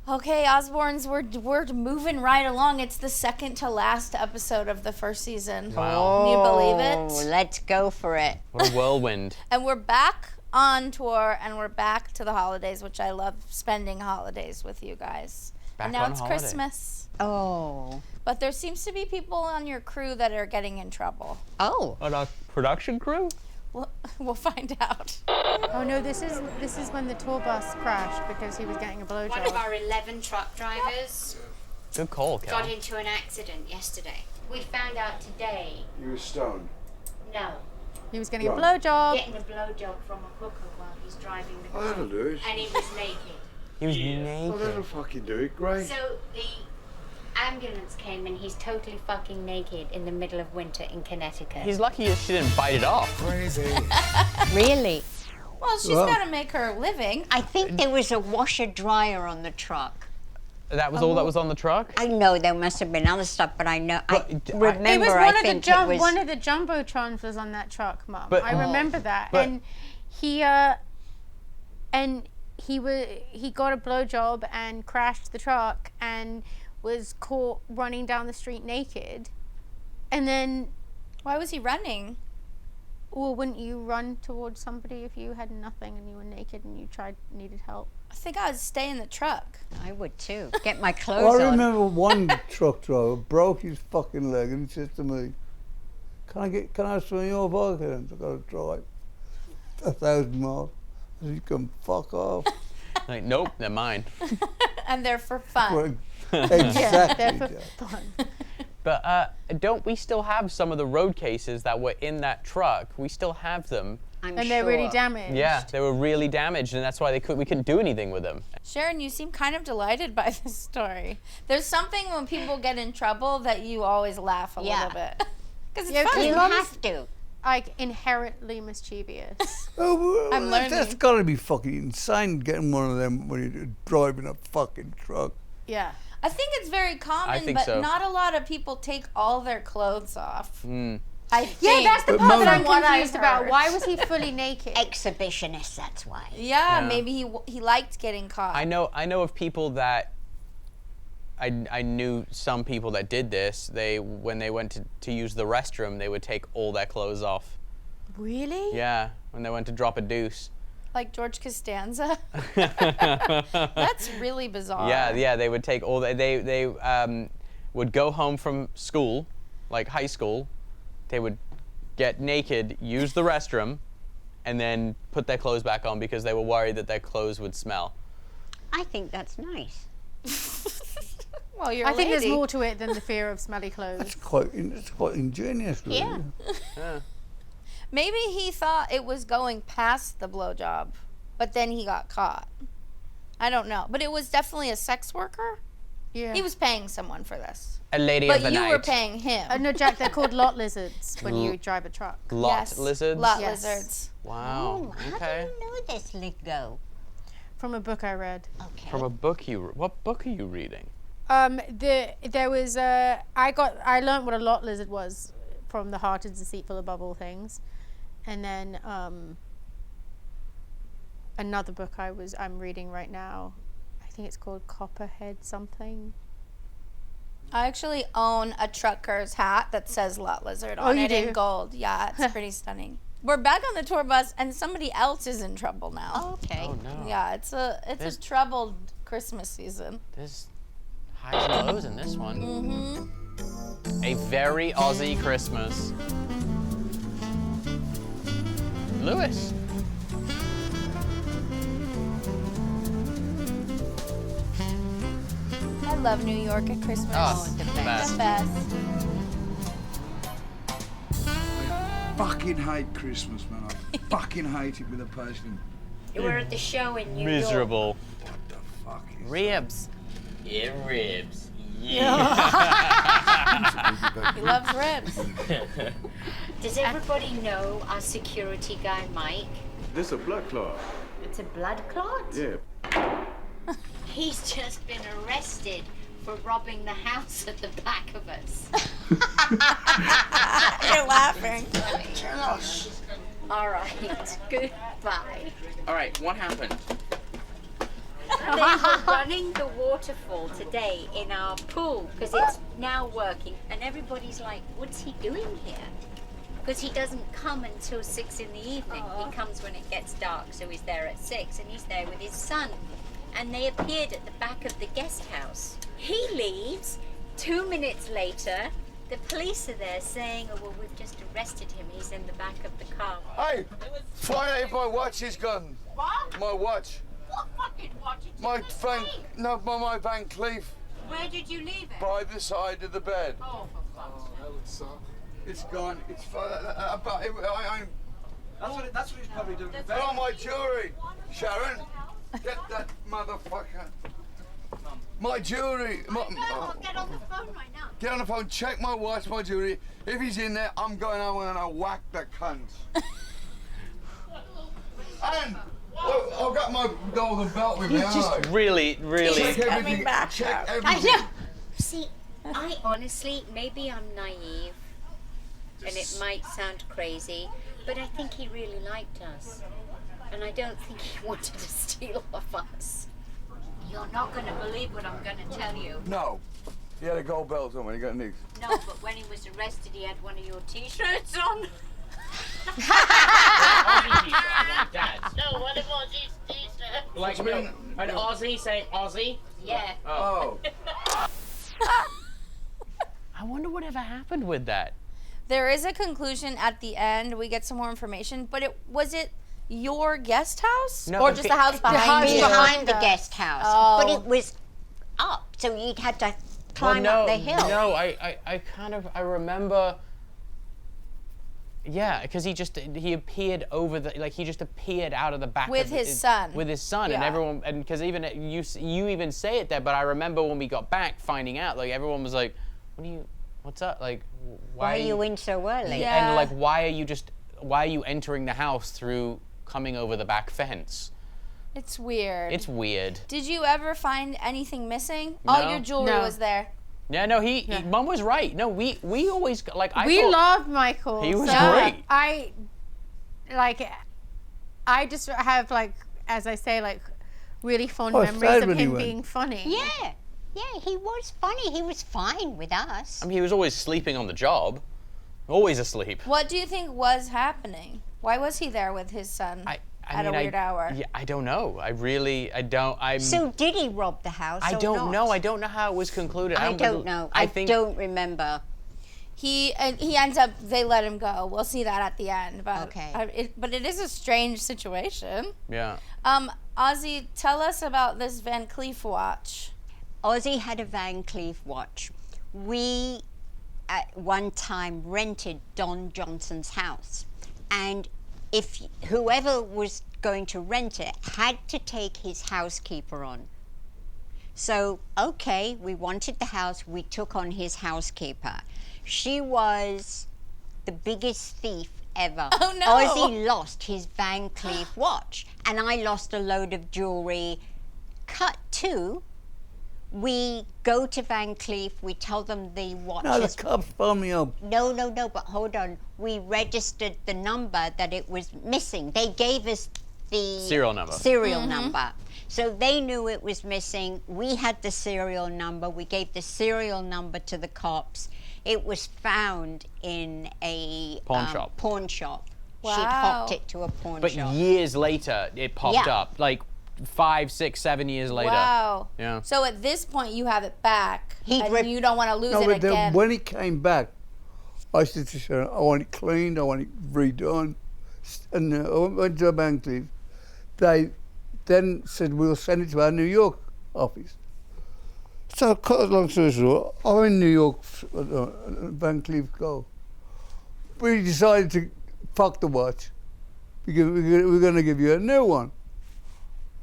Okay, Osbournes, we're moving right along. It's the second to last episode of the first season. Wow. Can you believe it? Let's go for it. What a whirlwind. And we're back on tour, and we're back to the holidays, which I love spending holidays with you guys. Back and now on it's holiday. Christmas. Oh. But there seems to be people on your crew that are getting in trouble. Oh. On our production crew? We'll find out. Oh no, this is when the tour bus crashed because he was getting a blowjob. One of our 11 truck drivers Good call, got Cal. into an accident yesterday. We found out today. You were stoned. No, He was getting a blowjob. getting a blowjob from a hooker while he's driving the Oh, car. that'll do it. And he was naked. He was Oh, that'll naked. fucking do it. Great. So the ambulance came and he's totally fucking naked in the middle of winter in Connecticut. He's lucky she didn't bite it off. Crazy. Really? Well, she's got to make her living. I think there was a washer dryer on the truck. That was all that was on the truck? I know there must have been other stuff, but I know But I I- remember. It was I one of the think it was. one of the jumbotrons was on that truck, Mum. But- I remember that. but- And he got a blowjob and crashed the truck and was caught running down the street naked. And then, Why was he running? well, wouldn't you run towards somebody if you had nothing and you were naked and you needed help? I think I would stay in the truck. I would too. Get my Well, clothes I on. remember one truck driver broke his fucking leg and he says to me, can I swing your bike in? I've got to drive 1,000 miles. I said, you can fuck off. Like, nope, they're mine. And they're for fun. Well, Yeah, exactly. they're Jack. for fun. But don't we still have some of the road cases that were in that truck? We still have them. I'm And sure. they're really damaged. Yeah, they were really damaged, and that's why we couldn't do anything with them. Sharon, you seem kind of delighted by this story. There's something when people get in trouble that you always laugh a Yeah. little bit. Because it's Yeah, 'cause funny. You Mum's- have to. Like inherently mischievous. Oh, well, I'm that's learning. got to be fucking insane getting one of them when you're driving a fucking truck. Yeah. I think it's very common, think but so. not a lot of people take all their clothes off. Mm. I Yeah, think. that's the But part that I'm From what I confused about. heard. Why was he fully naked? Exhibitionist, that's why. Yeah, Yeah. maybe he liked getting caught. I know of people that I knew some people that did this. When they went to use the restroom, they would take all their clothes off. Really? Yeah, when they went to drop a deuce. Like George Costanza. That's really bizarre. Yeah, they would take all they would go home from school, like high school. They would get naked, use the restroom, and then put their clothes back on because they were worried that their clothes would smell. I think that's nice. Well, you're I a think there's lady. more to it than the fear of smelly clothes. It's quite ingenious, really. Yeah. Yeah. Maybe he thought it was going past the blowjob, but then he got caught. I don't know. But it was definitely a sex worker. Yeah. He was paying someone for this. A lady But of the you night. were paying him. No, Jack, they're called lot lizards when you drive a truck. Lot Yes, lizards. Lot Yes. lizards. Wow. Oh, how Okay. do you know this lingo? From a book I read. Okay. From a book what book are you reading? There was I learned what a lot lizard was from The Heart is Deceitful Above All Things, and then another book I'm reading right now. I think it's called Copperhead something. I actually own a trucker's hat that says lot lizard on you it in do? gold. Yeah, it's pretty stunning. We're back on the tour bus, and somebody else is in trouble now. Okay. Oh no. Yeah, it's a troubled Christmas season. There's highs and lows in this one. Mm-hmm. A very Aussie Christmas. Lewis. I love New York at Christmas. Oh, the the best. best. The best. Fucking hate Christmas, man. I fucking hate it with a passion. You were at the show in New York. Miserable. What the fuck is Ribs. Yeah, ribs. He loves ribs. Does everybody know our security guy, Mike? This a blood clot. It's a blood clot? Yeah. He's just been arrested for robbing the house at the back of us. You're laughing. All right, goodbye. All right, what happened? They were running the waterfall today in our pool because it's now working, and everybody's like, "What's he doing here?" Because he doesn't come until 6 in the evening. He comes when it gets dark, so he's there at 6, and he's there with his son. And they appeared at the back of the guest house. He leaves. 2 minutes later, the police are there saying, "Oh well, we've just arrested him. He's in the back of the car." Hey, find out if my watch is gone. What? My watch. What fucking watch? It's My in the Van, safe. no, my Van Cleef Where did you leave it? by the side of the bed. Oh, for fuck's sake. It's gone. It's fine. That's what he's probably doing. Put on my jewelry, Sharon. Get that motherfucker. My jewelry. I'll get on the phone right now. Get on the phone. Check my watch, my jewelry. If he's in there, I'm gonna whack the cunt. And I've got my golden belt with me. He's just really, really. Check everything. coming back Check up. I everything. know. See, I honestly, maybe I'm naive, and it might sound crazy, but I think he really liked us. And I don't think he wanted to steal off us. You're not going to believe what I'm going to tell you. No. He had a gold belt on when he got nicked. No, but when he was arrested, he had one of your t-shirts on. Dad's. No, one of Ozzy's t-shirts. Like an Aussie saying Aussie. Yeah. Oh. I wonder whatever happened with that. There is a conclusion at the end. We get some more information, but was it your guest house No, or just the house behind house you? Behind the guest house. Oh. But it was up, so you'd had to climb no, up the hill. No, I remember. Yeah, because he appeared over he just appeared out of the back With of his son. With his son, and Yeah. everyone, and because even you even say it there, but I remember when we got back finding out, like everyone was like, what's up? Like, Why are you in so early? Yeah. And like, why are you entering the house through coming over the back fence? It's weird. It's weird. Did you ever find anything missing? All No. your jewelry No. was there. Yeah, no, Mum was right. No, we always I We thought, loved Michael. He was so great. I just have as I say, really fond Oh, memories sad of when he him went. being funny. Yeah, he was funny. He was fine with us. I mean, he was always sleeping on the job, always asleep. What do you think was happening? Why was he there with his son at a weird hour? Yeah, I don't know. I don't. So did he rob the house? I or don't not? know. I don't know how it was concluded. I don't know. I don't remember. He ends up. They let him go. We'll see that at the end. But Okay. but it is a strange situation. Yeah. Ozzy, tell us about this Van Cleef watch. Ozzy had a Van Cleef watch. We, at one time, rented Don Johnson's house. And if whoever was going to rent it had to take his housekeeper on. So, okay, we wanted the house. We took on his housekeeper. She was the biggest thief ever. Oh, no. Ozzy lost his Van Cleef watch. And I lost a load of jewelry. Cut to... We go to Van Cleef, we tell them the watch No, the is... cops phoned me up. No, but hold on. We registered the number that it was missing. They gave us the... Serial number. Serial number. So they knew it was missing. We had the serial number. We gave the serial number to the cops. It was found in a... Pawn shop. Pawn shop. She'd Wow. hopped it to a pawn But shop. years later, it popped Yeah. up. Like 5, 6, 7 years later. Wow. Yeah. So at this point, you have it back, He'd and rip- you don't want to lose No, it but then again. when he came back, I said to Sharon, I want it cleaned, I want it redone. And I went to a bank leave. They then said, we'll send it to our New York office. So, cut a long story short, I'm in New York, Van Cleef go. We decided to fuck the watch. We're going to give you a new one.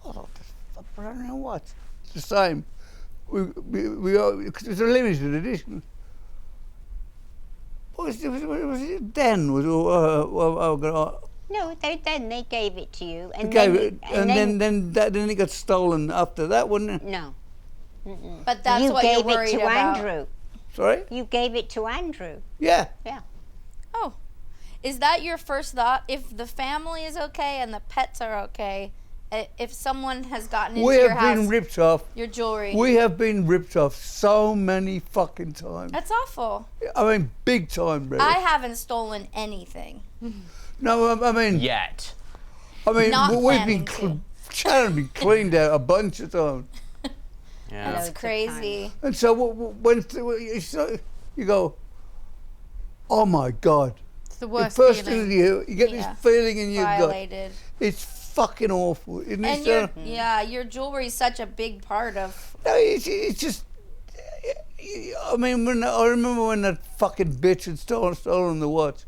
I thought, a brand new watch. It's the same. It's a limited edition. Was it then? No, then they gave it to you. And Gave then, it, and then it got stolen after that, wouldn't it? No. But that's you what gave you're worried it to about. Andrew. Sorry? You gave it to Andrew. Yeah. Yeah. Oh, is that your first thought? If the family is okay and the pets are okay, if someone has gotten into We your have house, been ripped off. your jewelry. We have been ripped off so many fucking times. That's awful. I mean, big time, bro. I haven't stolen anything. No, I mean, Yet. Not we've been, planning Sharon been cleaned out a bunch of times. Yeah. That's Loads of crazy. And so when you go, oh my God. It's the The worst first feeling. thing you get Yeah. this feeling in your gut. Violated. It's fucking awful. Isn't And it? your jewelry is such a big part of. No, it's just. I mean, I remember when that fucking bitch had stolen the watch.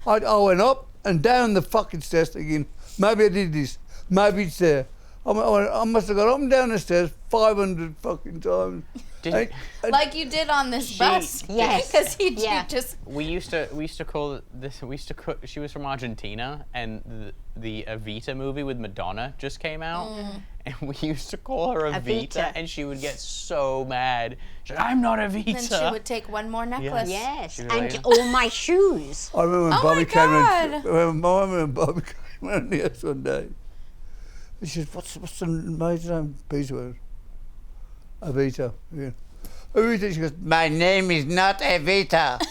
I went up and down the fucking stairs thinking, maybe I did this, maybe it's there. I must have gone up and down the stairs 500 fucking times. Like you did on this bus. Yes. Because you Yeah. just. We used to call this. She was from Argentina, and the Evita movie with Madonna just came out, and we used to call her Evita, Evita. and she would get so mad. She's like, I'm not Evita. Then she would take one more necklace. Yes, She's and right. all my shoes. I remember when Oh Bobby my came God. in. When Bobby came in the house one day. He said, "What's the maid's name?" Peter. Evita. Yeah. Evita. She goes, "My name is not Evita."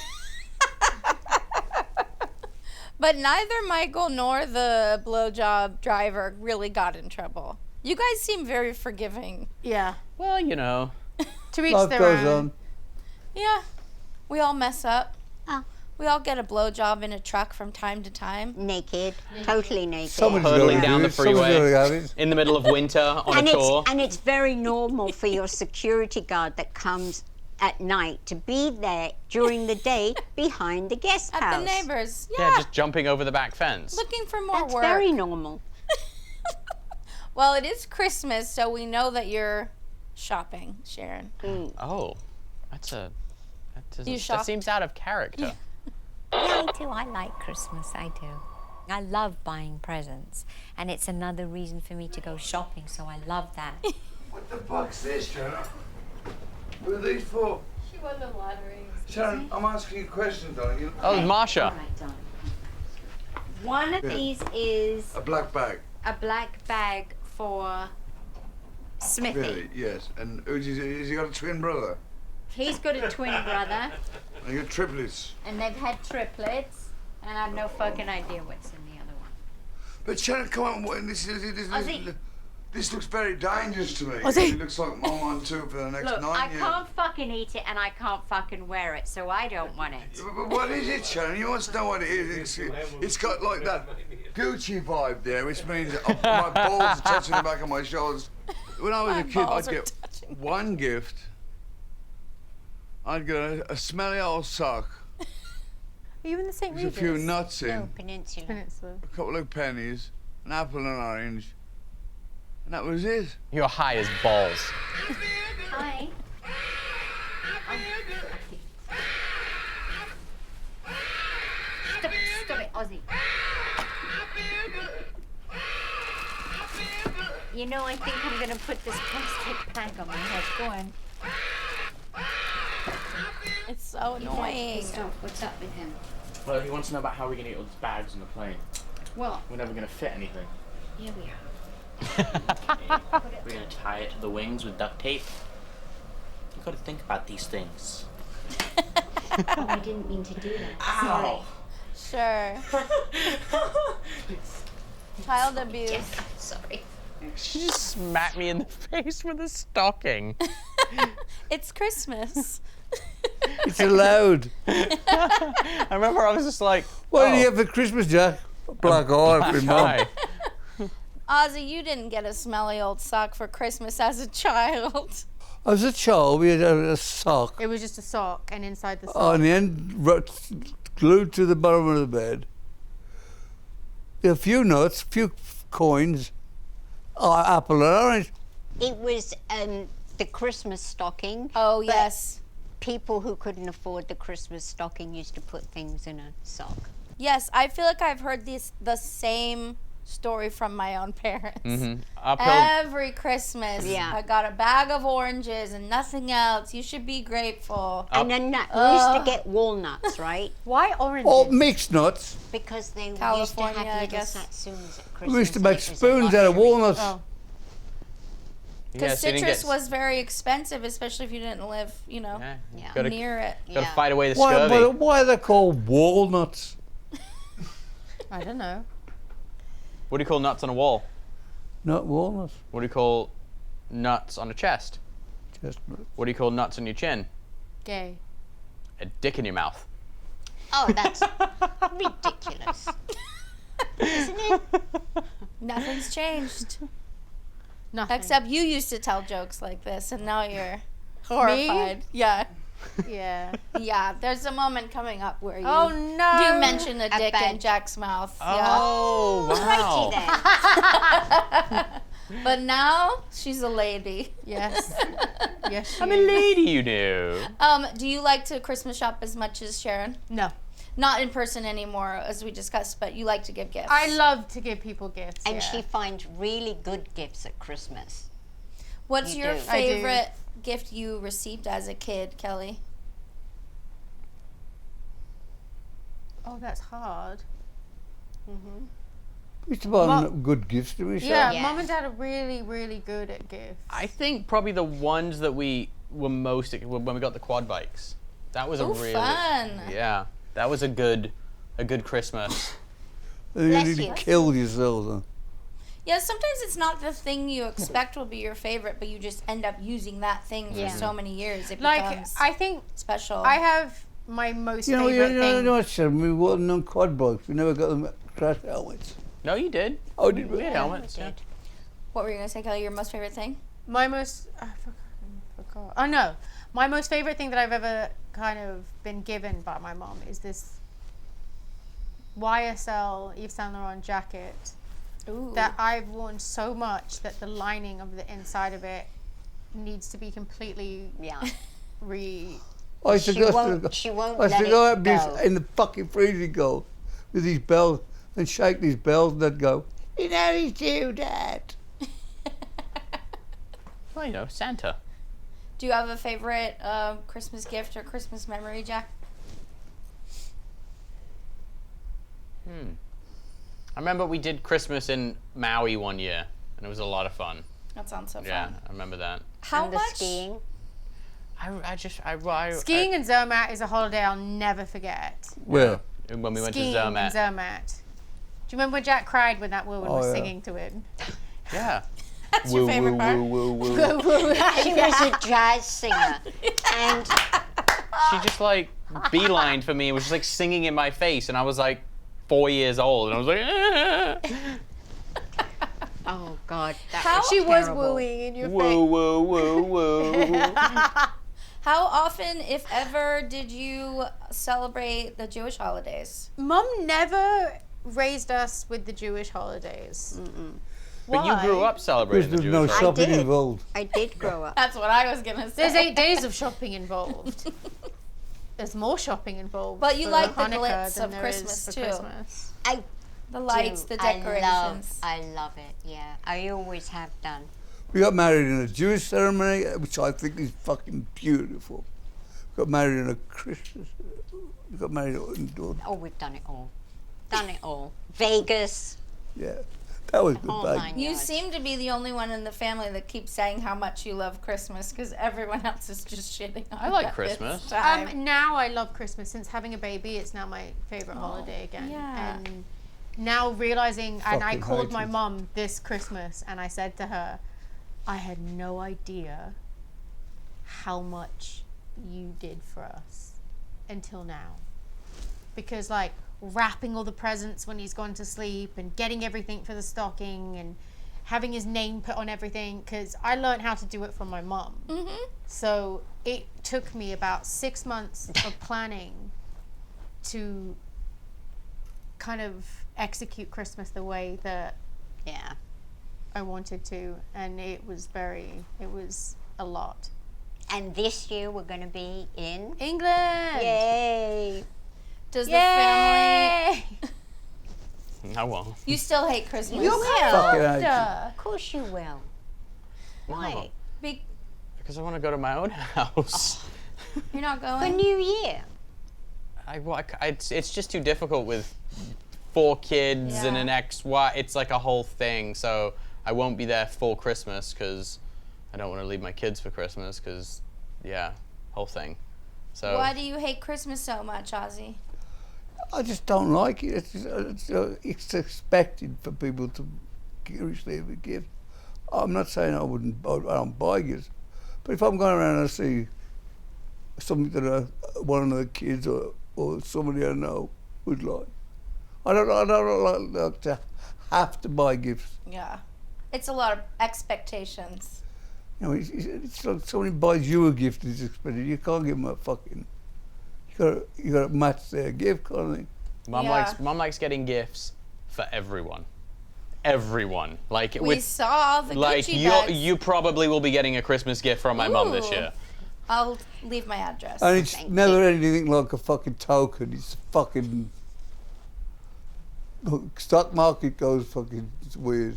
But neither Michael nor the blowjob driver really got in trouble. You guys seem very forgiving. Yeah. Well, you know. To each Life their goes own. on. Yeah. We all mess up. Oh. We all get a blowjob in a truck from time to time. Naked, totally naked. Somebody's Hurtling gotta down do the it. Somebody's freeway. gotta have it. In the middle of winter on and a tour. it's very normal for your security guard that comes at night to be there during the day behind the guest At house. the neighbors. Yeah, Yeah. just jumping over the back fence. Looking for more That's work. very normal. Well, it is Christmas, so we know that you're shopping, Sharon. Oh, You shocked? that seems out of character. Yeah, I do. I like Christmas. I do. I love buying presents, and it's another reason for me to go shopping. So I love that. What the fuck's this, Sharon? Who are these for? She won the lottery. Sharon, I'm asking you questions, darling. You- Oh, Marsha. One of these is A black bag. a black bag for Smithy. Really? Yes. And has he got a twin brother? He's got a twin brother, And you got triplets. and they've had triplets, and I have no fucking idea what's in the other one. But Sharon, come on. Ozzy. This looks very dangerous to me. Ozzy. It looks like I'm on two for the next Look, 9 I years. can't fucking eat it, and I can't fucking wear it, so I don't want it. But what is it, Sharon? You must know what it is. It's got like that Gucci vibe there, which means my balls are touching the back of my shoulders. When I was My a kid, balls I'd are get touching. one gift. I'd get a smelly old sock Are you in the St. with a Regis? few nuts in, No, Peninsula. Peninsula. a couple of pennies, an apple and an orange, and that was it. You're high as balls. Hi. Stop it, Ozzy. You know, I think I'm gonna put this plastic bag on my head. Go on. It's so annoying. Stop. What's up with him? Well, he wants to know about how we're gonna eat all these bags on the plane. Well, We're never gonna fit anything. here we are. We're gonna tie it to the wings with duct tape. You gotta think about these things. Oh, I didn't mean to do that. Ow! Sure. Child abuse. Sorry. She just smacked me in the face with a stocking. It's Christmas. It's allowed. I remember I was just like, What oh, do you have for Christmas, Jack? A black eye for mum. hi. Ozzy, you didn't get a smelly old sock for Christmas as a child. As a child, we had a sock It was just a sock, and inside the sock. on the end, glued to the bottom of the bed. A few nuts, few coins, apple and orange. It was the Christmas stocking. Oh, but yes. People who couldn't afford the Christmas stocking used to put things in a sock. Yes, I feel like I've heard the same story from my own parents. Uphill. Every Christmas, Yeah. I got a bag of oranges and nothing else. You should be grateful. And then we used to get walnuts, right? Why oranges? Or mixed nuts. Because they used to California, I have little guess. satsumas at Christmas. We used to and make it was a spoons out of luxury. walnuts. Oh. Because so you didn't citrus get- was very expensive, especially if you didn't live, Yeah. Yeah. Gotta, near it. gotta Yeah. fight away the Why, scurvy. why are they called walnuts? I don't know. What do you call nuts on a wall? Not walnuts. What do you call nuts on a chest? Chestnuts. What do you call nuts on your chin? Gay. A dick in your mouth. Oh, that's ridiculous. Isn't it? Nothing's changed. Nothing. Except you used to tell jokes like this, and now you're horrified. Yeah. Yeah. Yeah, there's a moment coming up where you Oh no. do mention a dick in bad- Jack's mouth. Oh, Righty wow. then. But now she's a lady. Yes. Yes. She I'm a is. lady, you know. Do you like to Christmas shop as much as Sharon? No. Not in person anymore, as we discussed, but you like to give gifts. I love to give people gifts. And yeah. she finds really good gifts at Christmas. What's You your do. I do. favorite gift you received as a kid, Kelly? Oh, that's hard. We used to buy Mum- good gifts to myself. Yeah, Yeah. Mum and Dad are really, really good at gifts. I think probably the ones that we were most when we got the quad bikes. That was a Ooh, really fun. Yeah, that was a good Christmas. You Bless nearly you. killed yourself. Huh? Yeah, sometimes it's not the thing you expect will be your favorite, but you just end up using that thing for Yeah. so many years. It Like, becomes I think special. I have my most You know, favorite you thing. know what, Sharon? We wasn't on quad bikes. We never got them crash helmets. No, you did. Oh, did We we? had helmets. We Yeah. did. What were you gonna say, Kelly? Your most favorite thing? My most I forgot. Oh no, my most favorite thing that I've ever kind of been given by my mom is this YSL Yves Saint Laurent jacket Ooh. that I've worn so much that the lining of the inside of it needs to be completely Yeah. I used to She go, won't, she won't I used let to go it out go. in the fucking freezing cold with these bells and shake these bells and they'd go, you know he's due, Dad. Well, you know, Santa. Do you have a favorite Christmas gift or Christmas memory, Jack? I remember we did Christmas in Maui one year, and it was a lot of fun. That sounds so Yeah, fun. I remember that. How And the much? skiing. skiing in Zermatt is a holiday I'll never forget. Well, When we went to Skiing Zermatt. in Zermatt. Do you remember when Jack cried when that woman was yeah. singing to him? Yeah. That's your favorite part. woo, woo. She was a jazz singer. And She just like beelined for me and was just like singing in my face, and I was like 4 years old, and I was like, oh God, that How- was She was terrible. wooing in your woo, face. woo, woo, woo. How often, if ever, did you celebrate the Jewish holidays? Mum never raised us with the Jewish holidays. But you grew up because celebrating the there's no Jewish holiday. shopping did. involved. I did grow up. That's what I was gonna say. There's 8 days of shopping involved. There's more shopping involved. But you for like the Hanukkah glitz than of there Christmas, is for too. Christmas. I The lights, do. the decorations. I love it. Yeah, I always have done. We got married in a Jewish ceremony, which I think is fucking beautiful. Got married in a Christmas. We got married in Oh, we've done it all. Done it all. Vegas. yeah. That was good, All babe. nine You yards. seem to be the only one in the family that keeps saying how much you love Christmas, because everyone else is just shitting on I like it at this Christmas. time. Now I love Christmas. Since having a baby, it's now my favorite holiday again. yeah. And now realizing, and I Fucking called my hate it. mum this Christmas, and I said to her, I had no idea how much you did for us until now. Because like wrapping all the presents when he's gone to sleep and getting everything for the stocking and having his name put on everything, because I learned how to do it from my mum. So it took me about 6 months of planning to kind of execute Christmas the way that Yeah. I wanted to, and it was a lot. And this year we're going to be in. England! Yay! Does the family Yay! I won't. You still hate Christmas. You will. Fucking hate it. Of course you will. Why? Be- Because I want to go to my own house. You're not For going? New Year. It's just too difficult with 4 kids and Yeah. an ex-wife. It's like a whole thing. So I won't be there for Christmas because I don't want to leave my kids for Christmas because, yeah, whole thing. So Why do you hate Christmas so much, Ozzy? I just don't like it. It's expected for people to receive a gift. I'm not saying I don't buy gifts, but if I'm going around and I see something that one of the kids or somebody I know would like, I don't like to have to buy gifts. Yeah. It's a lot of expectations. You know, it's like somebody buys you a gift and it's expected. You can't give them a fucking. You got to match their gift, kind of thing. Mom likes getting gifts for everyone. Everyone. Like We saw the Gucci bags. you probably will be getting a Christmas gift from my mom this Ooh. year. I'll leave my address. And it's Thank never you. anything like a fucking token. It's fucking. The stock market goes fucking. It's weird.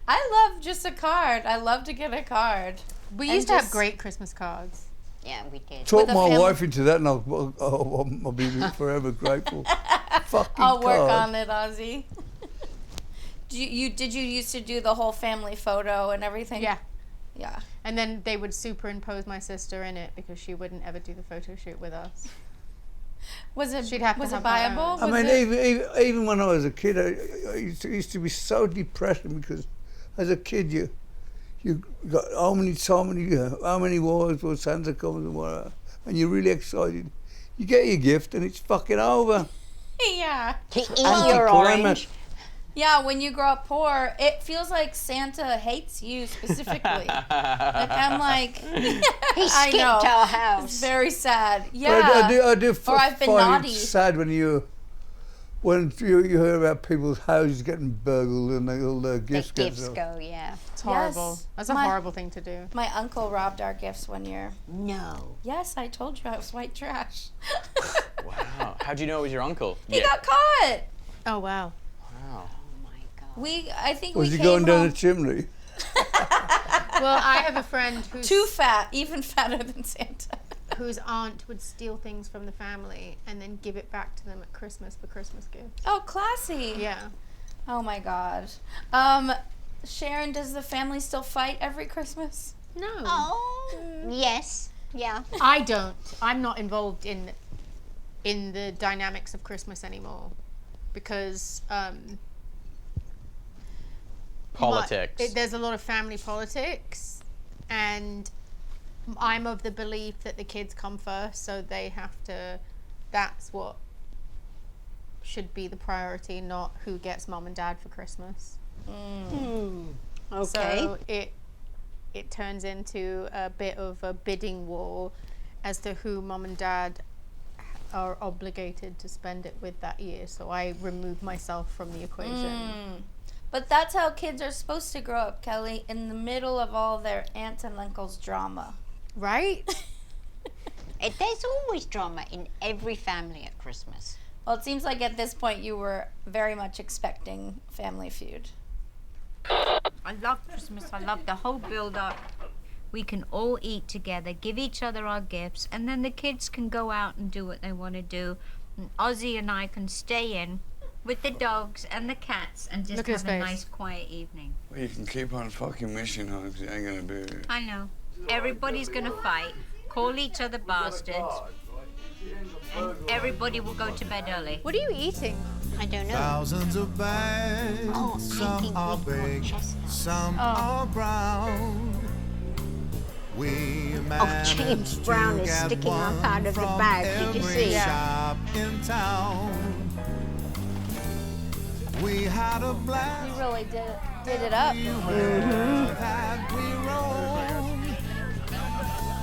I love just a card. I love to get a card. We And used to have just- great Christmas cards. Yeah, we did. Talk a my family- wife into that, and I'll be forever grateful. Fucking I'll work card. on it, Ozzy. Did you used to do the whole family photo and everything? Yeah. Yeah. And then they would superimpose my sister in it because she wouldn't ever do the photo shoot with us. Was it She'd have to was it have her own. viable? I Was mean, it- even when I was a kid, I used to be so depressing because as a kid you got how many wars will Santa comes and whatever, and you're really excited. You get your gift and it's fucking over. yeah. To eat Well- your Anticlimax. orange. Yeah, when you grow up poor, it feels like Santa hates you specifically. Like I'm like, He I skipped know. our It's house. very sad. But Yeah. I do Or I've been find naughty. it sad when you hear about people's houses getting burgled and all their The gifts get gifts stolen. go, yeah. It's horrible. Yes. That's a My- horrible thing to do. My uncle robbed our gifts one year. No. Yes, I told you I was white trash. Wow. How'd you know it was your uncle? He got caught. Oh, wow. Wow. Oh my God. I think Was we he came going down home the chimney? Well, I have a friend who's too fat, even fatter than Santa. whose aunt would steal things from the family and then give it back to them at Christmas for Christmas gifts. Oh, classy. Yeah. Oh my God. Sharon, does the family still fight every Christmas? No. Oh, yes. Yeah. I don't. I'm not involved in the dynamics of Christmas anymore because Politics. there's a lot of family politics, and I'm of the belief that the kids come first, so they have to. That's what should be the priority, not who gets mom and dad for Christmas. Okay. So it turns into a bit of a bidding war as to who mom and dad are obligated to spend it with that year. So I remove myself from the equation. But that's how kids are supposed to grow up, Kelly, in the middle of all their aunts and uncles' drama. Right? There's always drama in every family at Christmas. Well, it seems like at this point you were very much expecting Family Feud. I love Christmas. I love the whole build up. We can all eat together, give each other our gifts, and then the kids can go out and do what they want to do. And Ozzy and I can stay in with the dogs and the cats and just Look at have his a face. nice quiet evening. Well, you can keep on fucking wishing, huh? 'Cause it ain't gonna be. I know. Everybody's gonna fight, call each other bastards, and everybody will go to bed early. What are you eating? I don't know. Thousands of bags, Oh, I some think are we've got big, chestnuts. some are brown. We James managed Brown to is get sticking up one out of the from bag. Did you every see? shop in town. We had a blast. You really did it up. That we roamed.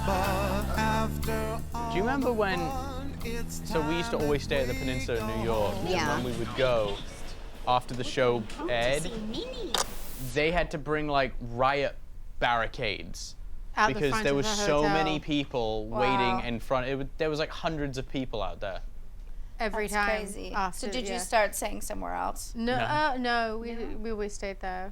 But after all Do you remember when? fun, it's So we used to always stay at the Peninsula in New York. Yeah. And when we would go after the show aired, they had to bring like riot barricades Out the because front there of was the so hotel. many people Wow. waiting in front. There was like hundreds of people out there. every That's time. crazy. After, So did you yeah. start saying somewhere else? No, we always stayed there.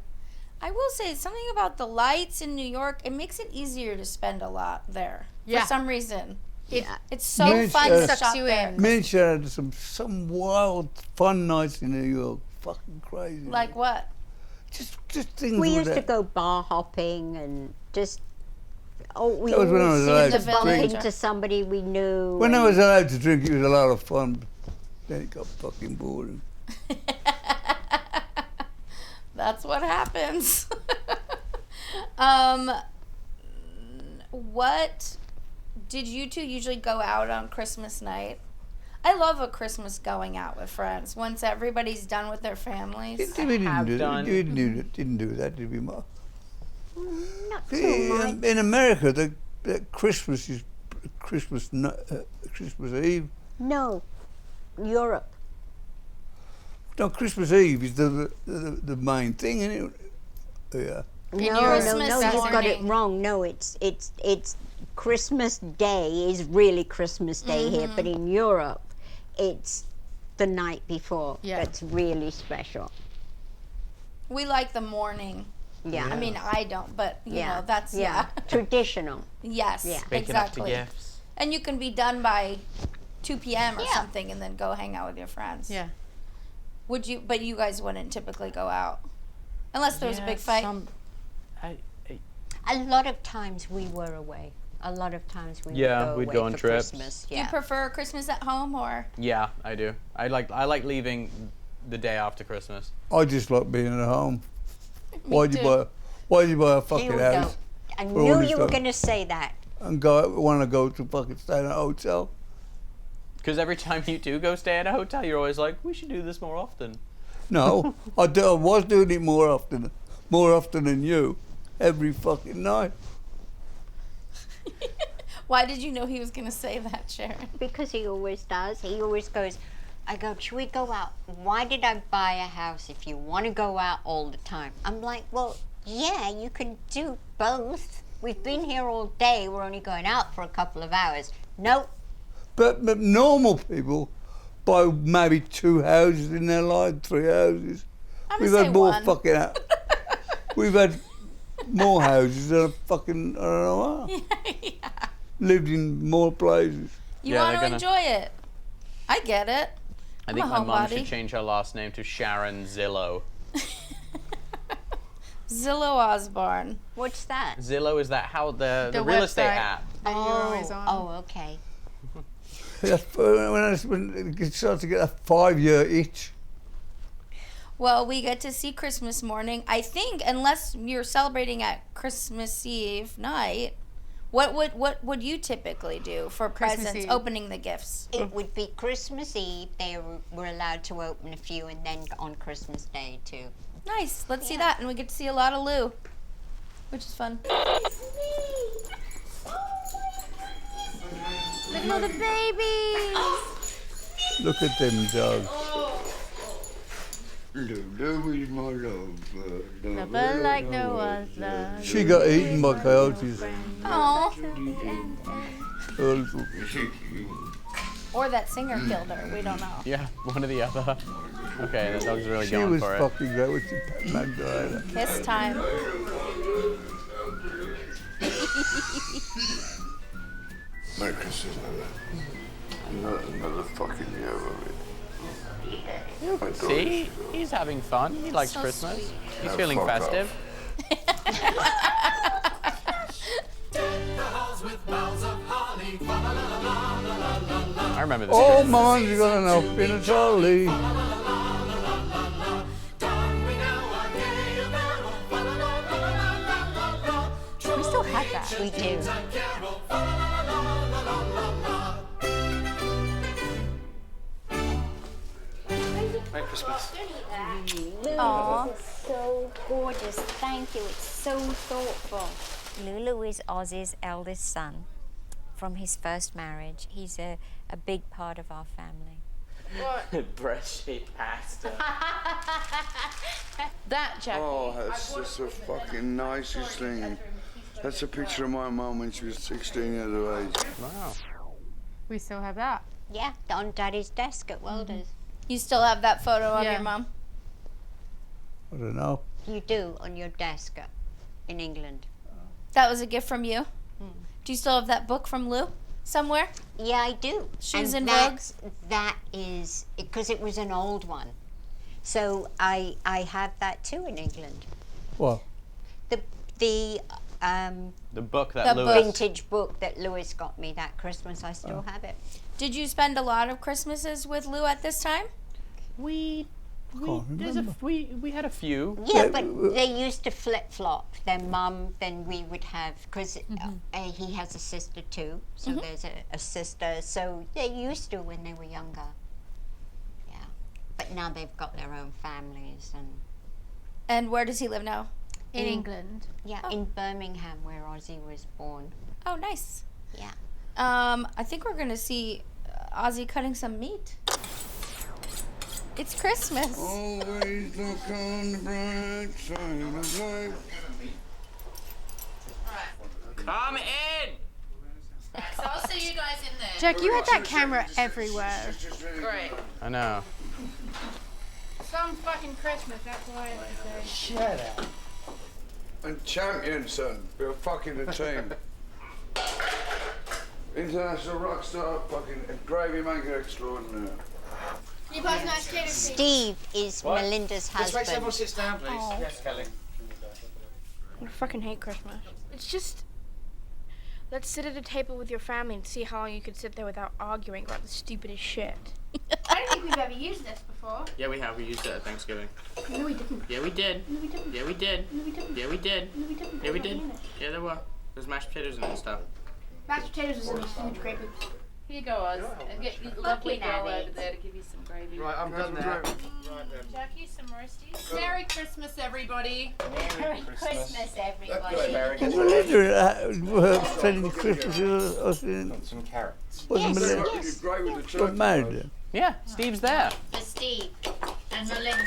I will say something about the lights in New York. It makes it easier to spend a lot there Yeah. for some reason. Yeah. It's so Me fun to sucks shop you there. in. Me and Sharon had some wild, fun nights in New York. Fucking crazy. Like what? just things. We with used to that. go bar hopping and just. Oh, we That was when I always was allowed seemed to to bump drink. into somebody we knew. When I and- was allowed to drink, it was a lot of fun. Then it got fucking boring. That's what happens. What did you two usually go out on Christmas night? I love a Christmas going out with friends once everybody's done with their families. We didn't have do done. that. Didn't do that, did we, Ma? Not so See, much. in America, the Christmas is Christmas Eve. No, Europe. No, Christmas Eve is the main thing, isn't it? Yeah. No, Christmas he's got it morning. wrong. No, it's Christmas Day is really Christmas Day here, but in Europe, it's the night before. Yeah. That's really special. We like the morning. Yeah. I mean, I don't, but you know, that's traditional. Yes, Yeah. Baking up the exactly. gifts. And you can be done by 2 p.m. or Yeah. something, and then go hang out with your friends. Yeah. Would you? But you guys wouldn't typically go out, unless there was a big fight. A lot of times we were away. A lot of times we Yeah, would we'd go go away on for trips. Christmas. Do you Yeah. prefer Christmas at home or? Yeah, I do. I like leaving the day after Christmas. I just like being at home. Why'd you too. buy a Here fucking we house go. I for all knew this you were stuff going to say that. and want to go to fucking stay in a hotel? Because every time you do go stay at a hotel, you're always like, we should do this more often. No, I was doing it more often than you, every fucking night. Why did you know he was gonna say that, Sharon? Because he always does. He always goes, I go, should we go out? Why did I buy a house if you want to go out all the time? I'm like, well, yeah, you can do both. We've been here all day. We're only going out for a couple of hours. Nope. But normal people buy maybe 2 houses in their life, 3 houses. I'm We've gonna say had more one. fucking. We've had more houses than a fucking. I don't know what. Lived in more places. You Yeah, want to they're gonna- enjoy it. I get it. I I'm think a my mom homebody. should change her last name to Sharon Zillow. Zillow Osbourne. What's that? Zillow is that how the The real estate website. app. That you're always on. Oh, okay. When it starts to get a 5-year itch. Well, we get to see Christmas morning. I think, unless you're celebrating at Christmas Eve night, what would you typically do for Christmas presents, Eve. opening the gifts? It would be Christmas Eve. They were allowed to open a few, and then on Christmas Day too. Nice. Let's see that, and we get to see a lot of Lou, which is fun. Look at all the babies. Look at them dogs. Lulu is my love. Never like no other. She got eaten by coyotes. Oh, Oh, or that singer killed her. We don't know. Yeah, one or the other. Okay, the dog's really She going was for it. fucking great with the Magdalena. Kiss time. Merry Christmas, another fucking year of it. See, he's having fun. He likes So Christmas. sweet. He's Yeah, feeling fuck off. festive. I remember this. Oh, Christmas. man, you got enough in a trolley. We still have that. We do. Merry Christmas. Aw. So gorgeous. Thank you. It's so thoughtful. Lulu is Ozzy's eldest son from his first marriage. He's a big part of our family. Breast-shaped pasta. That jacket. Oh, that's just the fucking nicest thing. That's a picture of my mum when she was 16 years of age. Wow. We still have that. Yeah, on Daddy's desk at Welders. You still have that photo of Yeah. your mom? I don't know. You do on your desk in England. That was a gift from you? Do you still have that book from Lou somewhere? Yeah, I do. Shoes and in Vogue? that is because it was an old one. So I have that too in England. What? The book that The Louis. book. vintage book that Louis got me that Christmas. I still have it. Did you spend a lot of Christmases with Lou at this time? We remember. we had a few. Yeah, Yeah, but they used to flip flop. Their mum, then we would have, because he has a sister too, so there's a sister. So they used to when they were younger. Yeah, but now they've got their own families and. And where does he live now? In England. Yeah, in Birmingham, where Ozzy was born. Oh, nice. Yeah. I think we're gonna see Ozzy cutting some meat. It's Christmas. Always look on the bright side of life. Come in! So I'll see you guys in there. Jack, you had that camera everywhere. Great. I know. Some fucking Christmas, that's what I have to say. Shut up. And champion, son. We're fucking the team. International rock star, fucking gravy maker extraordinaire. You guys nice to Steve is Melinda's husband. sits down, please. Yes, Kelly. I fucking hate Christmas. It's just, let's sit at a table with your family and see how long you could sit there without arguing about the stupidest shit. I don't think we've ever used this before. Yeah, we have. We used it at Thanksgiving. No, we didn't. Yeah, we did. No, we didn't. Yeah, we did. No, we didn't. Yeah, we did. No, we didn't. Yeah, we Not did. in it. Yeah, there were. There's mashed potatoes in it and stuff. Mashed potatoes was in a huge gravy. Here you go, Oz. And get your lovely girl over there to give you some gravy. Right, I'm done now. Jackie, some roasties. Merry Christmas, everybody. Merry Christmas, everybody. Melinda spending Christmas with us in. Some carrots. Wasn't Melinda? Got married then? Yeah, Steve's there. For Steve and Melinda.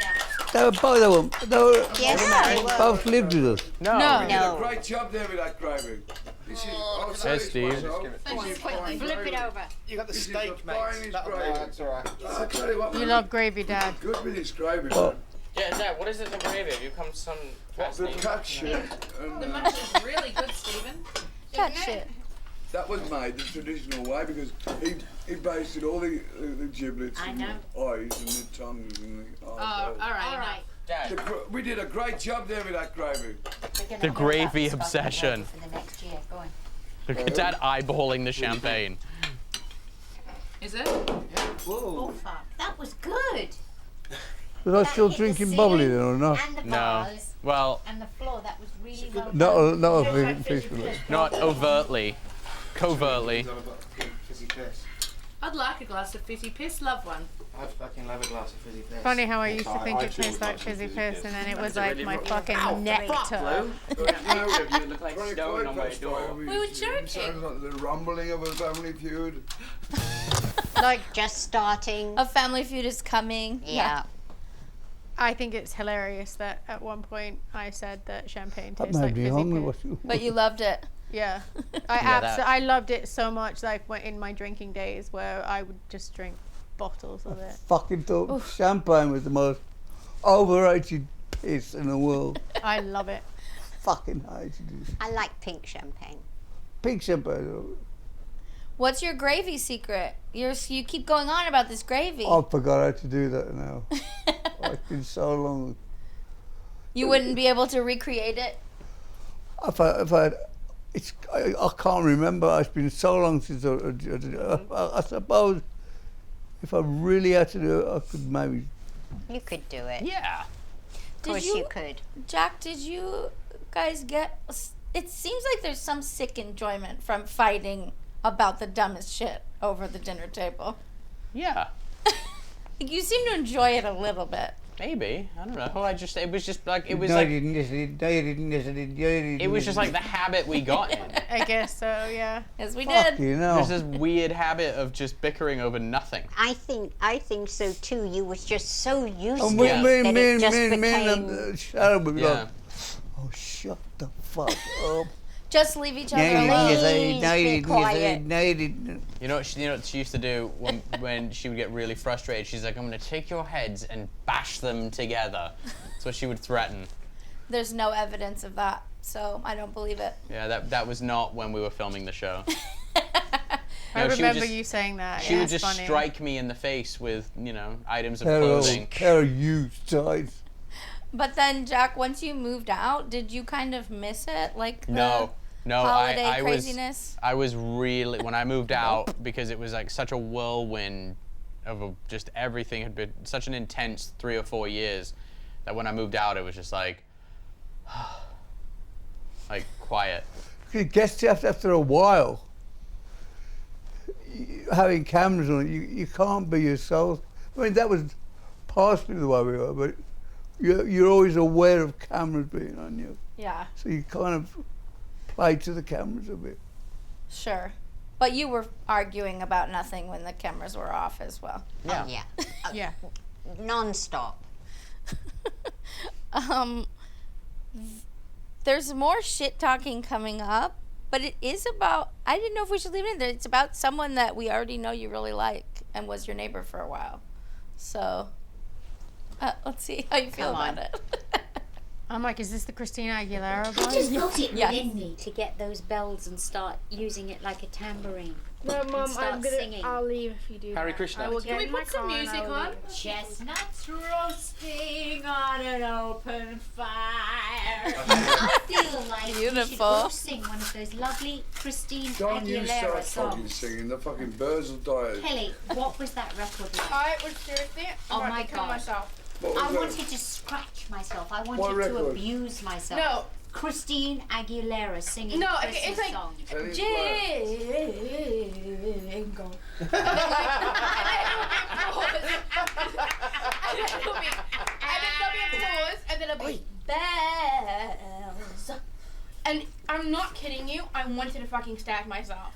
They were both of them. They were Yes, they were. both lived with us. No. No. You did a great job there with that gravy. This is, I'll say There's this Steve. myself, Thank you. this is fine Flip it gravy. over. You got the This is steak, the mate. finest That'll gravy. That's all right. I'll tell you what, You man, love gravy, Dad. good with this gravy, Oh. man. Yeah, Dad, what is it in the gravy? Have you come to some The fascinating... cat shit. And, The mush is really good, Stephen. Cat Isn't it? shit. that was made the traditional way because he basted all the giblets I and know. the eyes and the tongues and the Oh, all right. All right. Dad, We did a great job there with that gravy. We're gonna The hold gravy that Scotland obsession. ready for the next year. Go on. Look at Dad eyeballing the champagne. Is it? Oh, fuck. That was good. Was I That still hit the drinking ceiling bubbly then or not? And the No. bars Well, and the floor. That was really well done. Not Just a like fish fizzy fillet. fish. not overtly. Covertly. I'd like a glass of fizzy piss. Love one. I fucking love a glass of fizzy piss. Funny how I used to think it tastes like fizzy piss, and then it was like my fucking nectar. You look like stone on my door. We were joking. Sounds like the rumbling of a family feud. Like just starting. A Family Feud is coming. Yeah. I think it's hilarious that at one point I said that champagne That tastes made like me fizzy hungry. piss. What you? But you loved it. Yeah, that- I loved it so much. Like in my drinking days, where I would just drink bottles of it. Fucking thought champagne was the most overrated piss in the world. I love it. Fucking hated it. I like pink champagne. Pink champagne. What's your gravy secret? You keep going on about this gravy. I forgot how to do that now. It's been so long. You wouldn't be able to recreate it? If I had, I can't remember. It's been so long since I did it. I suppose if I really had to do it, I could maybe. You could do it. Yeah. Of course you could. Jack, did you guys get... It seems like there's some sick enjoyment from fighting about the dumbest shit over the dinner table. Yeah. You seem to enjoy it a little bit. Maybe. I don't know. It was just like, it was No, like, you didn't. Yes, I did. No, you didn't. Yes, I did. No, you didn't. it was just like the habit we got in. I guess so. Yeah. Yes, we Fuck did. you know. There's this weird habit of just bickering over nothing. I think so too. You was just so used And to me, it me, that me, it just me, me, became. and Sharon would be Yeah. like, "Oh, shut the fuck up." Just leave each other No, you alone. didn't get Please that. No, you be didn't get that. quiet. No, you didn't. You know what she used to do when she would get really frustrated? She's like, I'm gonna take your heads and bash them together. That's what she would threaten. There's no evidence of that, so I don't believe it. Yeah, that was not when we were filming the show. I No, she would remember just- you saying that. She yeah, would it's just funny. strike me in the face with, items of Pair clothing. of used tights. But then, Jack, once you moved out, did you kind of miss it? Like the No, holiday I craziness? I was really when I moved out because it was like such a whirlwind of just everything had been such an intense 3 or 4 years that when I moved out it was just like quiet. You guess after a while, having cameras on, you can't be yourself. I mean, that was partially the way we were, but you're always aware of cameras being on you. Yeah, So you kind of play to the cameras a bit. sure. But you were arguing about nothing when the cameras were off as well. Oh, yeah. Yeah. Non-stop. There's more shit talking coming up, but it is about, I didn't know if we should leave it in there. It's about someone that we already know you really like and was your neighbor for a while. So, let's see how you feel Come about on. it. I'm like, is this the Christina Aguilera I just one? got it Yes. within me to get those bells and start using it like a tambourine. No, And Mum, start singing. I'll leave if you do Hare that. Krishna. I will Can get we in my put some car and music I will on? leave. Chestnuts roasting on an open fire. I feel like we should Beautiful. all sing one of those lovely Christina Don't you Aguilera start fucking songs. singing. The fucking birds will die. Kelly, what was that record like? I was seriously Oh about my to kill God. myself. What I was that? wanted to scratch myself. I What wanted to record? abuse myself. No. Christine Aguilera singing No, Christmas it's like songs. Tell you Jingle. And then there'll be applause, and then it'll be bells. And I'm not kidding you. I wanted to fucking stab myself.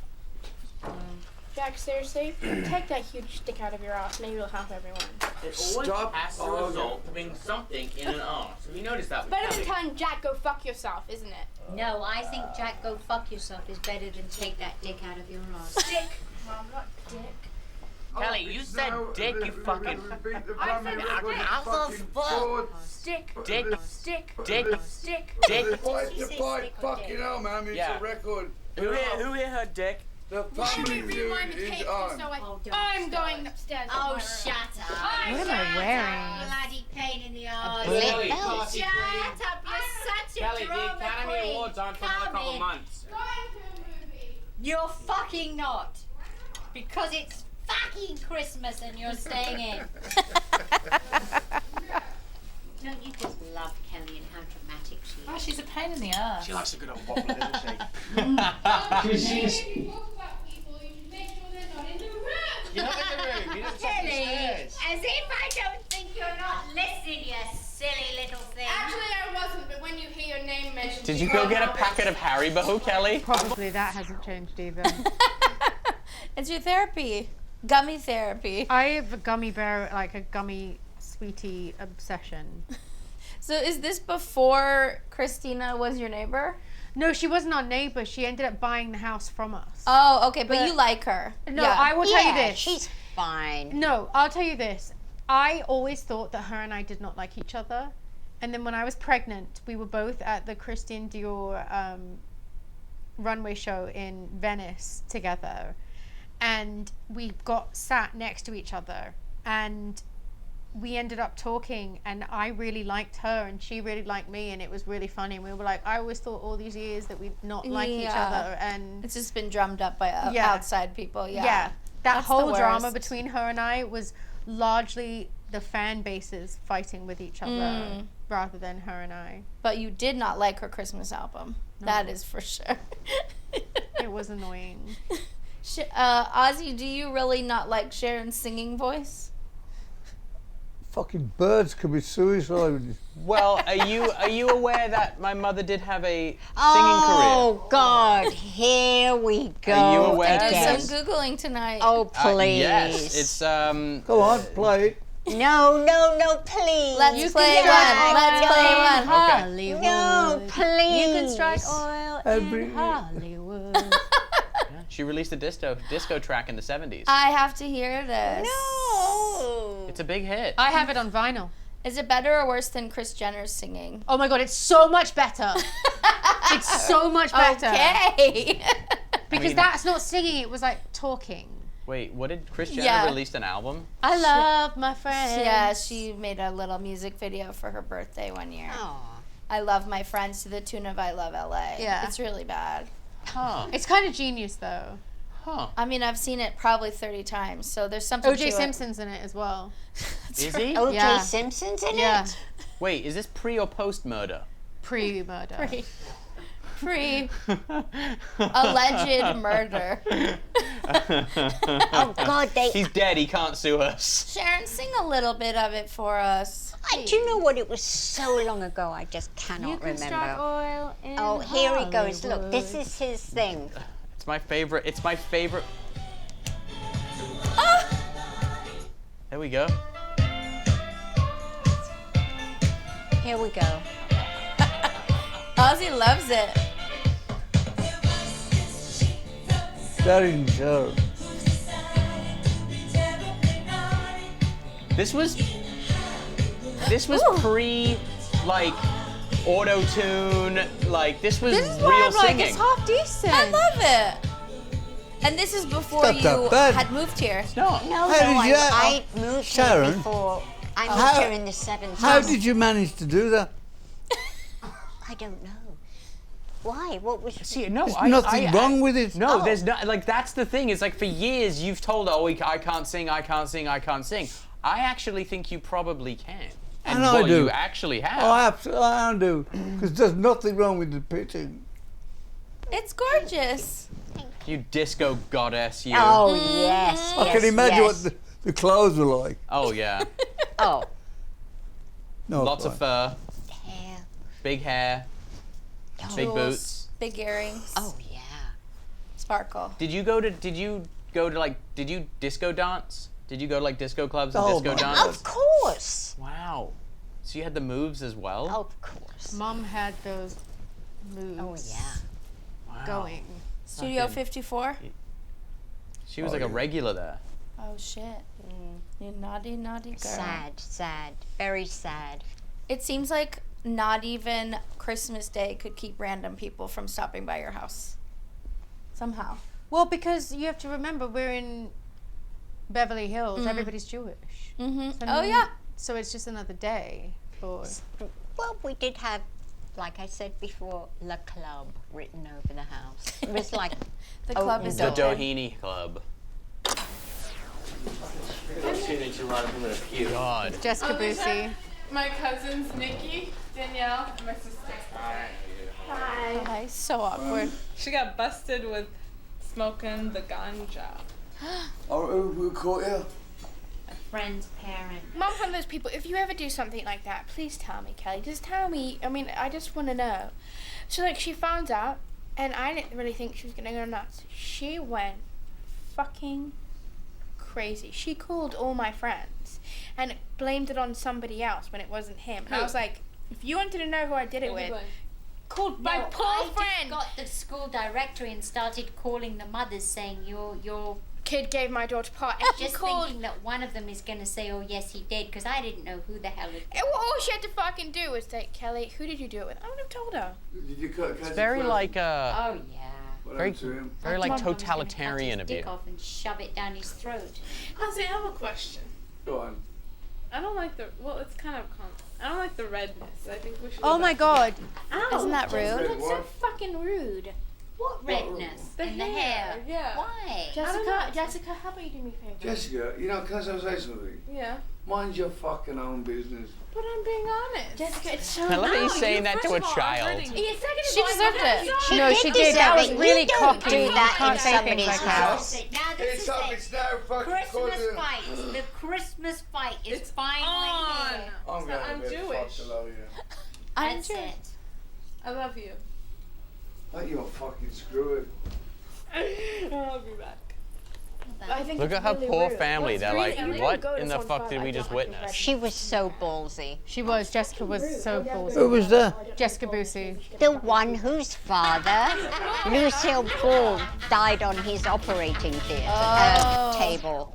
Jack, seriously, take that huge stick out of your ass. Maybe it'll help everyone. It always Stop has to arguing. result in being something in an arse. Have you noticed that? with Better than Kelly? telling Jack, go fuck yourself, isn't it? No, I think Jack, go fuck yourself is better than take that dick out of your ass. Dick. Mom, not dick. Kelly, you said dick, you fucking. I said Dick, Dick. dick, Stick. dick, Stick. dick. Did Fight you the say fight. stick or Fucking dick? hell, man. It's Yeah. a record. Who here heard dick? The Let family me feud rewind the is tape on. just so Oh, don't I'm start. going upstairs. Oh, in my shut room. up. What am I wearing? Bloody pain in the arse. Blip Kelly, belt. party Shut queen. up, you're such a Kelly, the drama Academy queen. Awards aren't for another Come couple in. months. Going to a movie. You're fucking not. Because it's fucking Christmas and you're staying in. Don't you just love Kelly and how dramatic she is? Oh, she's a pain in the ass. She likes a good old wobble, doesn't she? If you talk about people, you should make sure they're not in the room. You're not in the room. You don't stop the Kelly, stairs. as if I don't think you're not listening, you silly little thing. Actually, I wasn't, but when you hear your name mentioned, Did you go get a packet of Haribo, Kelly? Probably that hasn't changed either. It's your therapy. Gummy therapy. I have a gummy bear, like a gummy sweetie obsession. So is this before Christina was your neighbor? No, she wasn't our neighbor. She ended up buying the house from us. Oh, okay, but But- you like her. No, Yeah. I will tell you Yeah, this. she's fine. No, I'll tell you this. I always thought that her and I did not like each other. And then when I was pregnant, we were both at the Christian Dior runway show in Venice together. And we got sat next to each other. And we ended up talking. And I really liked her and she really liked me. And it was really funny. And we were like, I always thought all these years that we'd not like each Yeah. other. And It's just been drummed up by Yeah. outside people. Yeah. yeah, that That's the whole drama worst. between her and I was largely the fan bases fighting with each other rather than her and I. But you did not like her Christmas album. That is for sure. It was annoying. Ozzy, do you really not like Sharon's singing voice? Fucking birds could be suicidal with this. Well, are you aware that my mother did have a singing Oh God, here we go. Are you aware? Do again. some Googling tonight. Oh career? please. Yes, it's Go on, play it. No, please. Let's play one. Let's play one. Hollywood. No, please. You can strike oil in Hollywood. She released a disco track in the 70s. I have to hear this. No. It's a big hit. I have it on vinyl. Is it better or worse than Kris Jenner's singing? Oh my god, it's so much better. It's so much better. Okay. Because that's not singing, it was like talking. Wait, what did Kris Jenner release an album? I love my friends. Yeah, she made a little music video for her birthday one year. Aw. I love my friends to the tune of I Love LA. Yeah. It's really bad. Huh. It's kind of genius though. Huh. I mean, I've seen it probably 30 times, so there's something to O.J. it. Simpson's in it as well. Is he? O.J. Yeah. Simpson's in Yeah. it? Wait, is this pre or post murder? Pre-murder. Pre. Alleged murder. Oh, God, He's dead, he can't sue us. Sharon, sing a little bit of it for us. Do you know what? It was so long ago, I just cannot remember. Oil in Oh, here he goes. Look, Hollywood. this is his thing. It's my favorite. It's my favorite. There we go. Here we go. Ozzy loves it. That isn't Sharon. This was pre, like, auto-tune. Like, this was This is why real I'm like, singing. it's half decent. I love it. And this is before It's not that you bad. had moved here. No. No, How did you- I moved Sharon? here before. I moved How- here in the 70s. How did you manage to do that? I don't know. Why? What was... See, no, There's nothing wrong with it. No, Oh. there's not. Like, that's the thing. Is like for years you've told, I can't sing, I can't sing, I can't sing. I actually think you probably can. And I well, do. you actually have. Oh, absolutely, I do. Because there's nothing wrong with the pitching. It's gorgeous. You disco goddess, you. Oh, yes, I can yes, imagine yes. what the clothes were like. Oh yeah. Oh. No, Lots of fine. fur, Hair. big hair, big Jewels, boots. Big earrings. Oh, yeah. Sparkle. Did you go to did you disco dance? Did you go to like disco clubs and Oh, disco my dance? Of course. Wow. So you had the moves as well? Of course. Mom had those moves Oh, yeah. Wow. going. Studio Fucking- 54. She was Oh, like a yeah. regular there. Oh shit. You naughty, naughty girl. Sad. Very sad. It seems like not even Christmas Day could keep random people from stopping by your house. Somehow. Well, because you have to remember we're in Beverly Hills. Everybody's Jewish. Mm-hmm. So Oh yeah. So it's just another day for. Well, we did have, like I said before, Le Club written over the house. It was like The club is The open. Doheny Club. God. Jessica Oh, there's Boosie. My cousins, Nikki, Danielle, and my sister. Hi. Hi. So awkward. She got busted with smoking the ganja. Oh, who caught you? A friend's parent. Mom's one of those people, if you ever do something like that, please tell me, Kelly. Just tell me. I mean, I just want to know. So, like, she found out, and I didn't really think she was going to go nuts. She went fucking crazy. She called all my friends and blamed it on somebody else when it wasn't him. And I was like, if you wanted to know who I did it with, called my No, poor I friend. just got the school directory and started calling the mothers saying your Kid gave my daughter part. And she just called. thinking that one of them is going to say, oh yes he did, because I didn't know who the hell it was. All she had to fucking do was say, Kelly, who did you do it with? I would have told her. Did you cut It's very like Oh yeah. very very like Mum was gonna totalitarian cut of his you. dick off and shove it down his throat. Ozzy, I have a question. Go on. I don't like the, well, it's kind of, I don't like the redness. I think we should. Oh my God. Ow, Isn't that Jessica, rude? That's so fucking rude. What redness? In the hair? Yeah. Why? Jessica, how about you do me a favor? Jessica, you know, can I say something? Yeah. Mind your fucking own business. But I'm being honest. Jessica, it's so I love that he's loud. saying that to a child. She deserved it. No, she did. That was deserve it. really You don't cocky. do You that can't in say things somebody's like that. house. Now this It's is up, it. it's now fucking Christmas fight. The Christmas fight is It's finally on. here. I'm So going I'm to bed, Jewish. fuck below you. I'm That's Jewish. it. I love you. Like you're fucking screwed. I'll be back. I think Look it's at her really poor rude. family. They're like, really what good, in it's the on fuck fire. did I we don't just have to witness? press She was so ballsy. She was. Jessica was so Who ballsy. was that? Jessica Boosie. The one whose father, Lucille Ball, died on his operating table.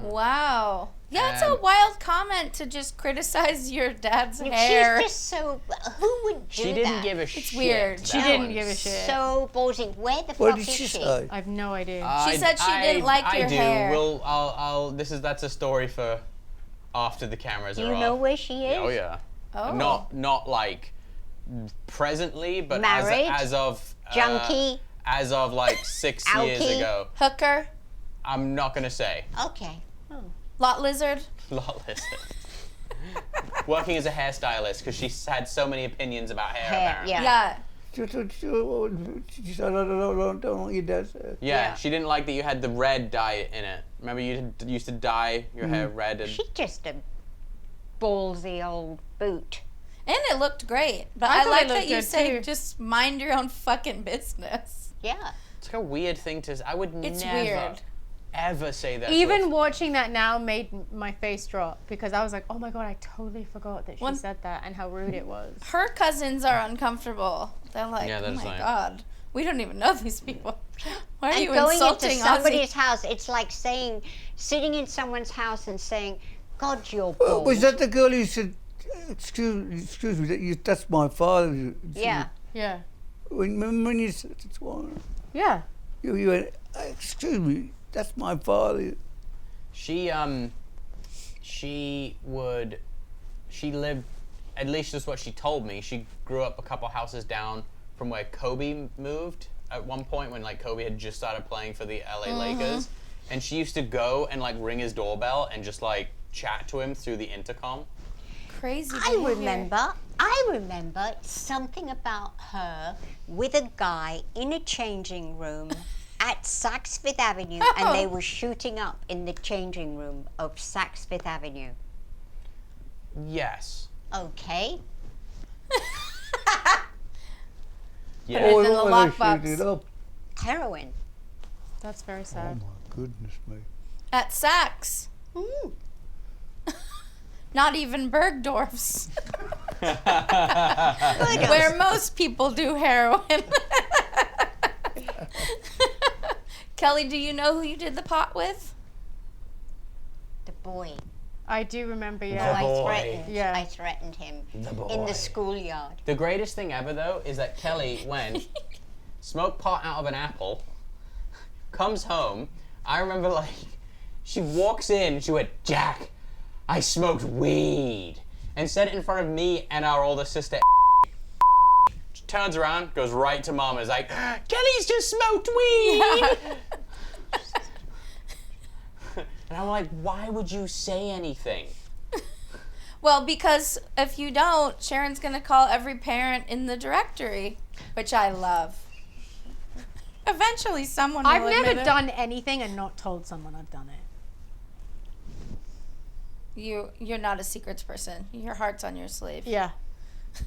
Wow. Yeah, it's a And- wild comment to just criticize your dad's She's hair. just so. Who would do She that? didn't give a shit. weird. She That didn't one's- give a shit. So ballsy. Where the What fuck did is she she? say? I have no idea. She said she didn't like your I do. hair. I'll. That's a story for after the cameras Do are you off. know where she is? Oh yeah. Oh. Not like presently, but Married? as of Junkie? as of like 6 years Alky? ago. Hooker, I'm not gonna say. Okay. lot lizard. Lot lizard. Working as a hairstylist because she's had so many opinions about hair. Hair, apparently. yeah. Yeah. She said, I don't want your dad's hair. Yeah, she didn't like that you had the red dye in it. Remember you used to dye your hair red and She's just a ballsy old boot. And it looked great. But I I, thought like it that looked you good, say too. just mind your own fucking business. Yeah. it's like a weird thing to. I would It's never weird. ever say that. to Even a- watching that now made my face drop because I was like, oh my god, I totally forgot that she One- said that and how rude it was. Her cousins are uncomfortable. They're like, Yeah, oh that's my right. God, we don't even know these people. Why are And you going insulting into somebody's Ozzy? house, it's like sitting in someone's house and saying, God, you're Oh, bald. was that the girl who said, excuse me, that's my father? Yeah. Yeah. When you said it's one, Yeah. you went, excuse me, that's my father. She lived, at least that's what she told me. She grew up a couple houses down from where Kobe moved at one point when like Kobe had just started playing for the LA Lakers. And she used to go and like ring his doorbell and just like chat to him through the intercom. Crazy. I behavior. remember something about her with a guy in a changing room at Saks Fifth Avenue, and they were shooting up in the changing room of Saks Fifth Avenue. Yes. Okay. Yeah. Put it in the why they lockbox. shoot it up? Heroin. That's very Oh sad. my goodness me. At Saks. Mm. Not even Bergdorf's, Good. where most people do heroin. Kelly, do you know who you did the pot with? The boy. I do remember, Oh, yeah. boy. Yeah. I threatened him The in boy. the schoolyard. The greatest thing ever, though, is that Kelly went, smoked pot out of an apple, comes home. I remember, like, she walks in, she went, Jack, I smoked weed, and said it in front of me and our older sister. She turns around, goes right to Mom, is like, Kelly's just smoked weed! And I'm like, why would you say anything? Well, because if you don't, Sharon's going to call every parent in the directory, which I love. Eventually, someone will I've never admit it. done anything and not told someone I've done it. You're not a secrets person. Your heart's on your sleeve. Yeah. Do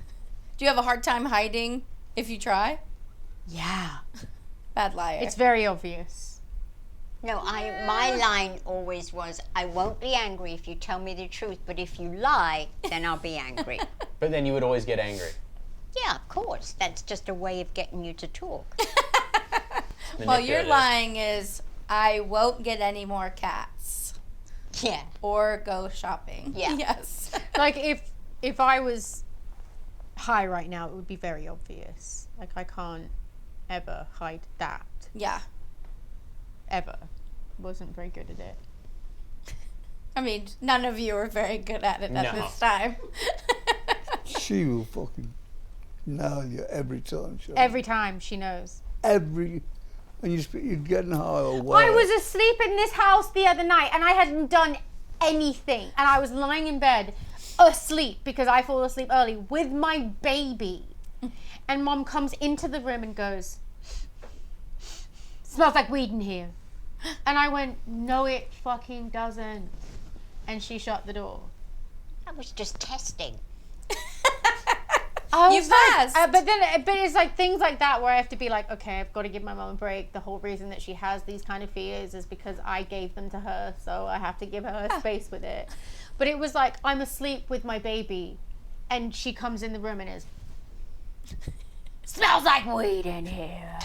you have a hard time hiding if you try? Yeah. Bad liar. It's very obvious. No, my line always was, I won't be angry if you tell me the truth, but if you lie, then I'll be angry. But then you would always get angry. Yeah, of course. That's just a way of getting you to talk. Well, your Manipulative. lying is, I won't get any more cats Yeah. or go shopping. Yeah. Yes. Like if I was high right now, it would be very obvious. Like I can't ever hide that. Yeah. Ever. Wasn't very good at it. I mean, none of you are very good at it at No. this time. She will fucking nail you every time. Sharon. Every time she knows. And you're getting high or what? I was asleep in this house the other night and I hadn't done anything. And I was lying in bed asleep because I fall asleep early with my baby. And Mom comes into the room and goes, smells like weed in here. And I went, no it fucking doesn't. And she shut the door. I was just testing. I You was like, passed. but it's like things like that where I have to be like, okay, I've got to give my mom a break. The whole reason that she has these kind of fears is because I gave them to her, so I have to give her space with it. But it was like, I'm asleep with my baby, and she comes in the room and is, smells like weed in here.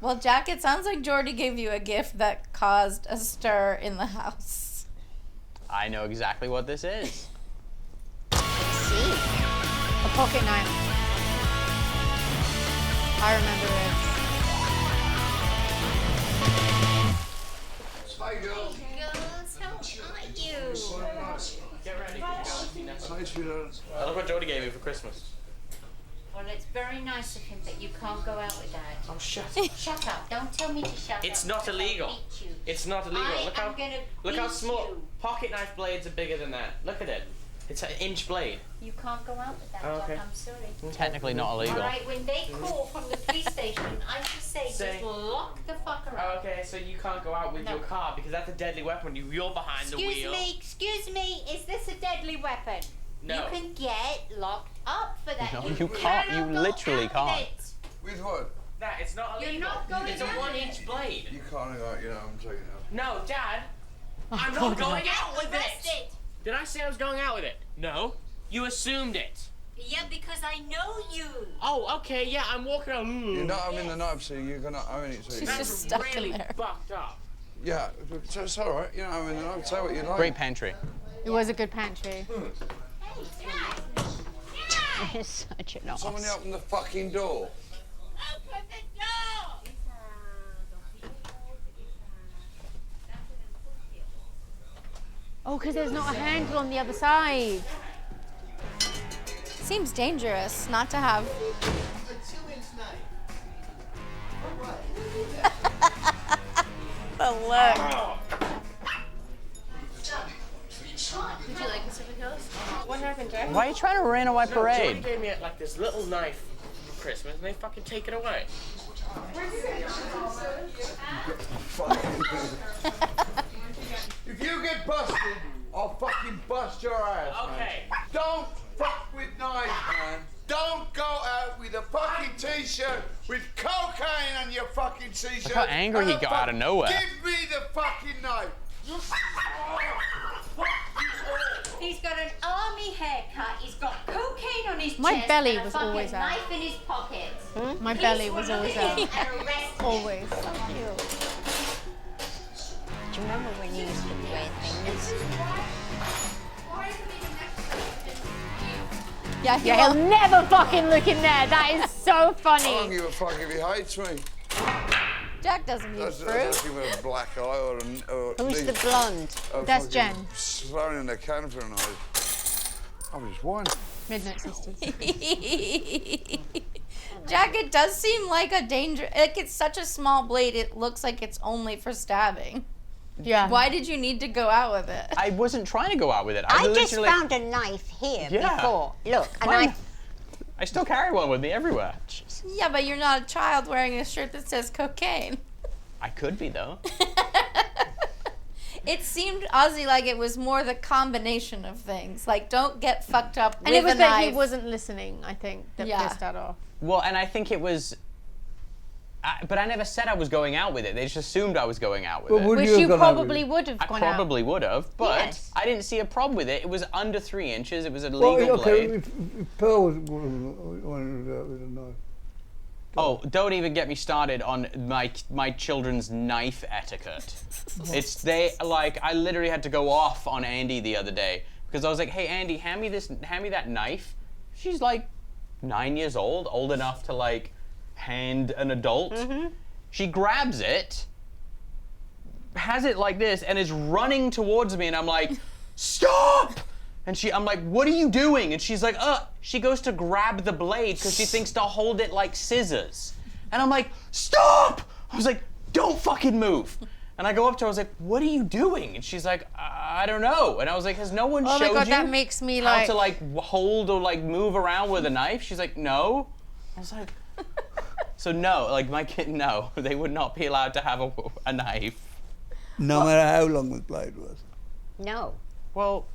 Well, Jack, it sounds like Jordy gave you a gift that caused a stir in the house. I know exactly what this is. See? A pocket knife. I remember it. Hi, girl. Girls, how are you? Get ready. Hi, sweetheart. I look what Jody gave me for Christmas. Well, it's very nice of him, but you can't go out with that. Oh, shut up. Shut up. Don't tell me to shut up. It's not because I'll illegal. beat you. It's not illegal. I Look am how gonna look how beat small. you. Pocket knife blades are bigger than that. Look at it. It's an inch blade. You can't go out with that, Oh, okay. Jack. I'm sorry. Technically not All illegal. right, when they call from the police station, I just say, Say- just lock the fucker up. Oh, okay, so you can't go out with No. your car because that's a deadly weapon. You're behind the wheel. Excuse me, is this a deadly weapon? No. You can get locked up for that. No, you can't. You cannot go literally out can't. with it. With what? That it's not You're illegal. not going it's a out with 1-inch blade. You can't go out, you know, I'm taking it out. No, Dad. I'm God, not going out with Arrested. it. Did I say I was going out with it? No. You assumed it. Yeah, because I know you. Oh, okay. Yeah, I'm walking around. You're not having the knife, so you're gonna own it. So She's you- just That's stuck in really there. fucked up. yeah, so it's all right. You're not having the knife. Say what you like. Great pantry. It was a good pantry. It's such an ass. Someone open the fucking door. Open the door. Oh, because there's not a handle on the other side. Seems dangerous not to have. The look. Did you like Pacific Hills? What happened, Jack? Why are you trying to ruin my No, Jody parade? gave me like this little knife for Christmas, and they fucking take it away. If you get busted, I'll fucking bust your ass, man. Okay. Don't fuck with knives, man. Don't go out with a fucking t-shirt with cocaine on your fucking t-shirt. Look how angry he and a got out of nowhere. Give me the fucking knife. He's got an army haircut. He's got cocaine on his My chest. belly and a was fucking always out. knife in his pocket. My Police belly will was look always at him out. and arrest him. Always. Do you remember when you used to wear things? Yeah, he Yeah, he'll won't. never fucking look in there. That is so I don't funny. give a fuck if he hates me. Jack doesn't eat That's fruit. give him a black eye or at Who's the least blonde? a That's fucking Jen. Thrown in the can for a knife. I was one. Midnight Sisters. Jack, it does seem like a danger. Like it's such a small blade. It looks like it's only for stabbing. Yeah. Why did you need to go out with it? I wasn't trying to go out with it. I just literally, found a knife here Yeah. before. Look, a Mine- knife. I still carry one with me everywhere. Yeah, but you're not a child wearing a shirt that says cocaine. I could be though. It seemed Ozzy like it was more the combination of things. Like, don't get fucked up And with it was a that he knife. wasn't listening, I think, that Yeah. pissed that off. Well, and I think it was. But I never said I was going out with it. They just assumed I was going out with Well, it. would Which have you gone out with probably it? would have I gone out. probably would have, but Yes. I didn't see a problem with it. It was under 3 inches. It was a Well, legal okay, blade. if Pearl was wanted out with a knife. Oh, don't even get me started on my children's knife etiquette. I literally had to go off on Andy the other day because I was like, "Hey Andy, hand me that knife." She's like 9 years old enough to like hand an adult. She grabs it, has it like this, and is running towards me, and I'm like, "Stop!" And I'm like, "What are you doing?" And she's like, She goes to grab the blade because she thinks to hold it like scissors. And I'm like, "Stop!" I was like, "Don't fucking move." And I go up to her, I was like, "What are you doing?" And she's like, "I don't know." And I was like, "Has no one Oh my showed God, you that makes me how like- to like hold or like move around with a knife?" She's like, "No." I was like, so no, like my kid, no, they would not be allowed to have a knife. No matter how long the blade was. No. Well,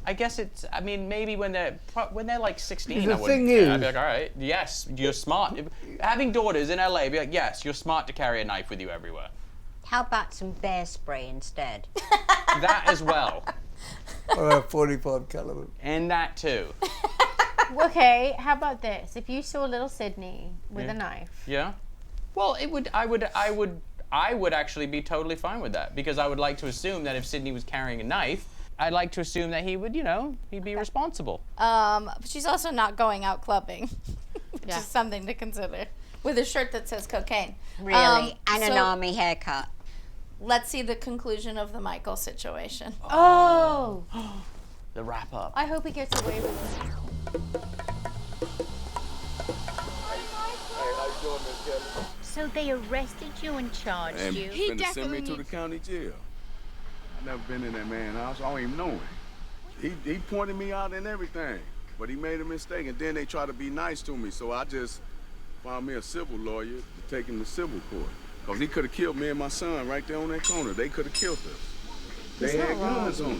I guess it's. I mean, maybe when they're like 16, The I wouldn't. thing care. I'd is- be like, all right, yes, you're smart. Having daughters in LA, be like, yes, you're smart to carry a knife with you everywhere. How about some bear spray instead? That as well, Or a 45 caliber. and that too. Okay, how about this? If you saw little Sydney with a knife, Yeah. Well, it would. I would actually be totally fine with that because I would like to assume that if Sydney was carrying a knife, I'd like to assume that he would, he'd be responsible. But she's also not going out clubbing, which Yeah. is something to consider. With a shirt that says cocaine. Really? And an so army haircut. Let's see the conclusion of the Michael situation. oh, The wrap up. I hope he gets away with it. So they arrested you and charged And you? He finna send me definitely to the county jail. I never been in that man's house. I don't even know him. He pointed me out and everything, but he made a mistake, and then they try to be nice to me. So I just found me a civil lawyer to take him to civil court, cause he could have killed me and my son right there on that corner. They could have killed us. They had guns on us.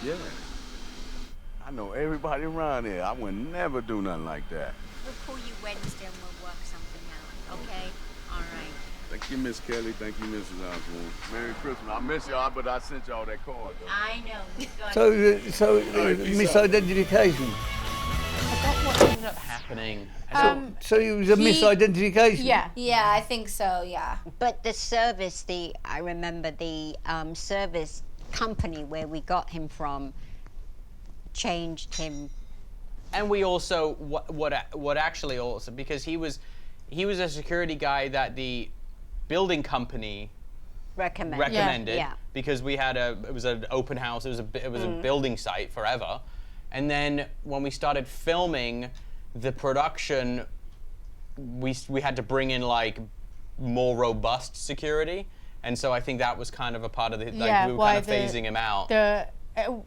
Yeah. I know everybody around here. I would never do nothing like that. We'll call you Wednesday and we'll work something out, okay? All right. Thank you, Miss Kelly. Thank you, Mrs. Osbourne. Merry Christmas. I miss y'all, but I sent y'all that card. Though. I know. You got So, it. misidentification. What ended up happening? So it was a misidentification. Yeah. Yeah, I think so, yeah. But the service, I remember the service company where we got him from changed him. And we also what actually also because he was a security guy that the building company recommended Yeah. because it was an open house. It was a building site forever, and then when we started filming the production, we had to bring in like more robust security, and so I think that was kind of a part of the we were kind of phasing him out.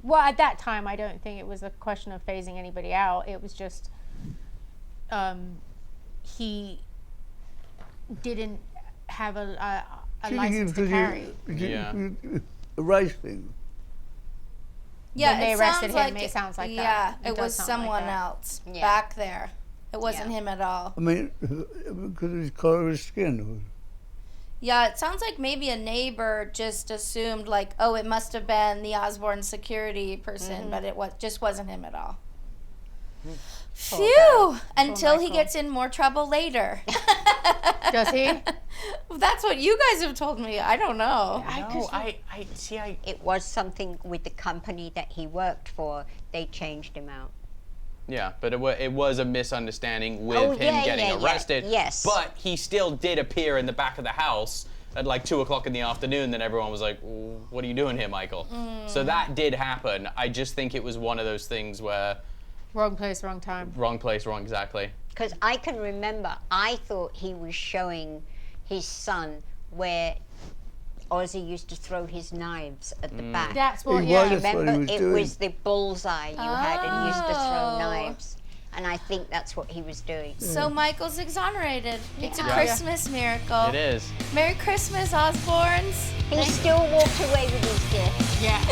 Well, at that time, I don't think it was a question of phasing anybody out. It was just he didn't have a license to carry. Yeah. A race thing. Yeah, When they it arrested sounds him, like it sounds like that. Yeah, It it does was sound like someone that. else Yeah. back there. It wasn't Yeah. him at all. I mean, because of his color of his skin. Yeah, it sounds like maybe a neighbor just assumed like, oh, it must have been the Osbourne security person, but it just wasn't him at all. Phew! Until he Michael. gets in more trouble later. Does he? That's what you guys have told me. I don't know. It was something with the company that he worked for. They changed him out. Yeah, but it was a misunderstanding with Oh, him yeah, getting yeah, yeah. arrested. Yes. But he still did appear in the back of the house at like 2:00 in the afternoon. Then everyone was like, "What are you doing here, Michael?" So that did happen. I just think it was one of those things where Wrong place, wrong time. wrong place, wrong exactly. Because I can remember, I thought he was showing his son where Ozzy used to throw his knives at the back. That's what, He yeah. was. That's what he Remember, was it doing. was the bullseye you had, and he used to throw Oh. knives. And I think that's what he was doing. So Michael's exonerated. It's a Yeah. Christmas miracle. It is. Merry Christmas, Osbournes. He still walked away with his gift. Yeah.